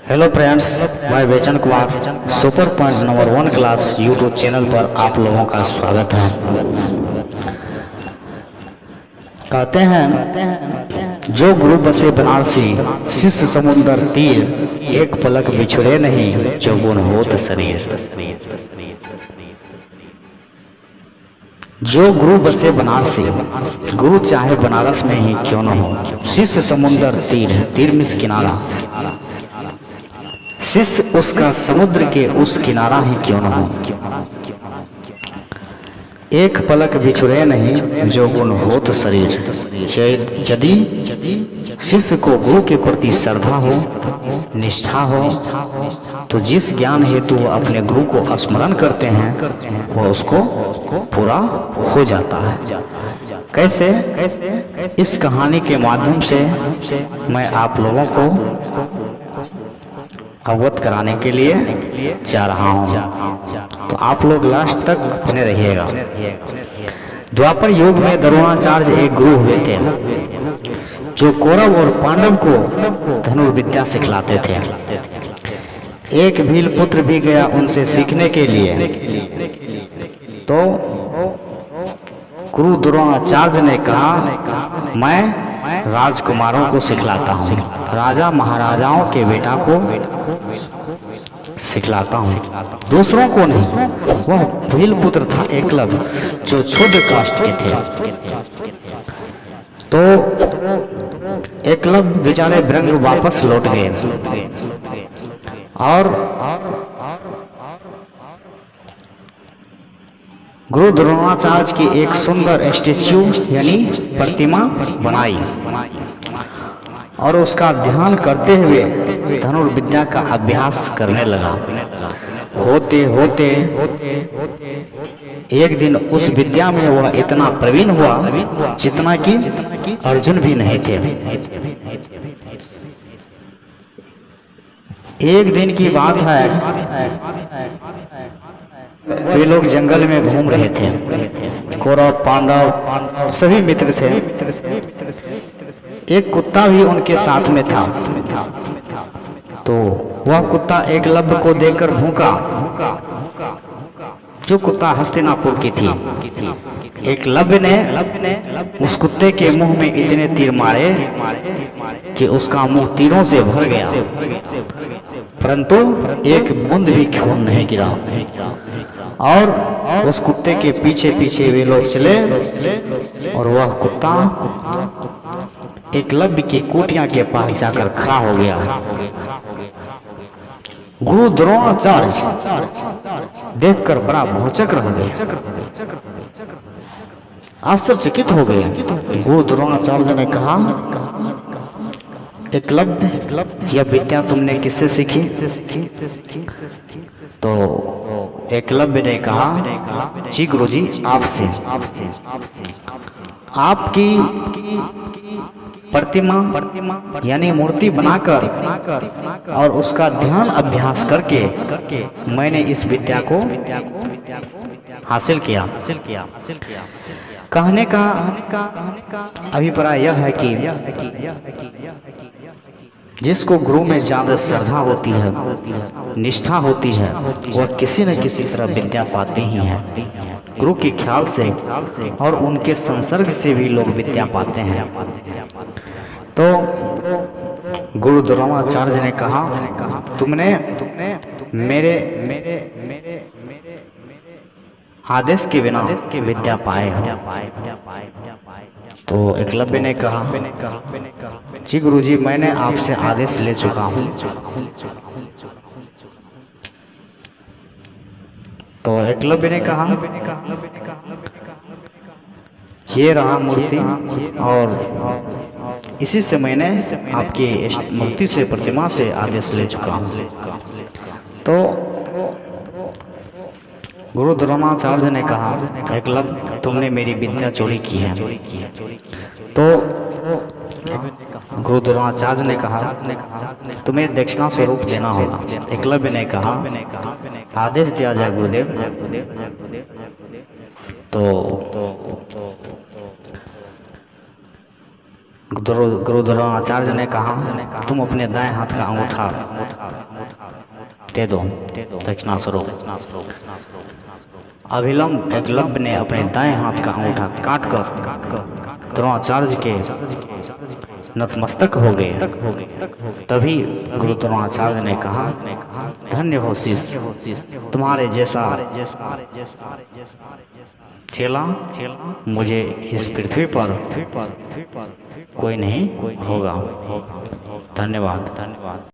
Hello friends, मैं बेचन Kumar super point number 1 class YouTube channel पर आप लोगों का स्वागत है। कहते हैं जो गुरु बसे बनारसी, शिष्य समुंदर तीर, एक पलक बिछड़े नहीं जो गुण होत शरीर। जो गुरु बसे बनारसी, गुरु चाहे बनारस में ही क्यों न हो, शिष्य समुंदर तीर, तीर मिस किनारा, शिष्य उसका समुद्र के उस किनारा ही क्यों न हो। एक पलक बिछुड़े नहीं जो गुण होत शरीर। यदि शिष्य को गुरु के प्रति श्रद्धा हो, निष्ठा हो, तो जिस ज्ञान हेतु वो अपने गुरु को स्मरण करते हैं वह उसको पूरा हो जाता है। कैसे? इस कहानी के माध्यम से मैं आप लोगों को अवगत कराने के लिए जा रहा हूँ, तो आप लोग लास्ट तक बने रहिएगा। द्वापर युग में द्रोणाचार्य एक गुरु हुए थे जो कौरव और पांडव को धनुर्विद्या सिखलाते थे। एक भील पुत्र भी गया उनसे सीखने के लिए, तो गुरु द्रोणाचार्य ने कहा मैं राजकुमारों को सिखलाता हूँ, राजा महाराजाओं के बेटा को सिखलाता हूँ, दूसरों को नहीं। वह भील पुत्र था एकलव्य जो क्षुद्र कास्ट के थे। तो एकलव्य बेचारे ब्रंग वापस लौट गए और गुरु द्रोणाचार्य की एक सुंदर स्टेच्यू यानी प्रतिमा बनाई और उसका ध्यान करते हुए धनुर्विद्या का अभ्यास करने लगा। होते होते एक दिन उस विद्या में वह इतना प्रवीण हुआ जितना कि अर्जुन भी नहीं थे। एक दिन की बात है, वे लोग जंगल में घूम रहे थे। कौरव पांडव सभी मित्र थे। एक कुत्ता भी उनके साथ में था। तो वह कुत्ता एकलव्य को देखकर भूखा, जो कुत्ता हस्तिनापुर की थी। एकलव्य ने उस कुत्ते के मुंह में इतने तीर मारे कि उसका मुंह तीरों से भर गया, परंतु एक बूंद भी खून नहीं गिरा। और उस कुत्ते के पीछे पीछे वे लोग चले और वह कुत्ता एकलव्य की कुटिया के पास जाकर खड़ा हो गया। गुरु द्रोणाचार्य देखकर बड़ा भौचक रह गए, आश्चर्यचकित हो गए। गुरु द्रोणाचार्य ने कहा एकलव्य, यह विद्या तुमने किससे सीखी? तो एकलव्य ने कहा जी गुरुजी, आपसे। आपकी प्रतिमा यानी मूर्ति बनाकर और उसका ध्यान अभ्यास करके मैंने इस विद्या को हासिल किया। कहने का अभिप्राय यह है कि जिसको गुरु में ज्यादा श्रद्धा होती है, निष्ठा होती है, वह किसी न किसी तरह विद्या पाते ही हैं। गुरु के ख्याल से और उनके संसर्ग से भी लोग विद्या पाते हैं। तो गुरु द्रोणाचार्य ने कहा तुमने मेरे आदेश के बिना विद्या पाए हो। तो एकलव्य ने कहा जी गुरुजी, मैंने आपसे आदेश ले चुका हूँ। तो एकलव्य ने कहा ये रहा मूर्ति और इसी से मैंने आपकी मूर्ति से, प्रतिमा से आदेश ले चुका हूँ। तो गुरु द्रोणाचार्य ने कहा एकलव्य, तुमने मेरी विद्या चोरी की है। तो गुरु द्रोणाचार्य ने कहा तुम्हें दक्षिणा स्वरूप देना होगा। एकलव्य ने कहा आदेश दिया जाए गुरुदेव। तो गुरु द्रोणाचार्य ने कहा, तुम अपने दाएं हाथ का अंगूठा दे दो दक्षिणा स्वरूप। अभिलंब एकलव्य ने अपने दाएं हाथ का अंगूठा काटकर द्रोणाचार्य के नतमस्तक हो गए। तभी गुरु द्रोणाचार्य ने कहा, धन्य हो शिष्य, तुम्हारे जैसा चेला मुझे इस पृथ्वी पर कोई नहीं होगा। धन्यवाद।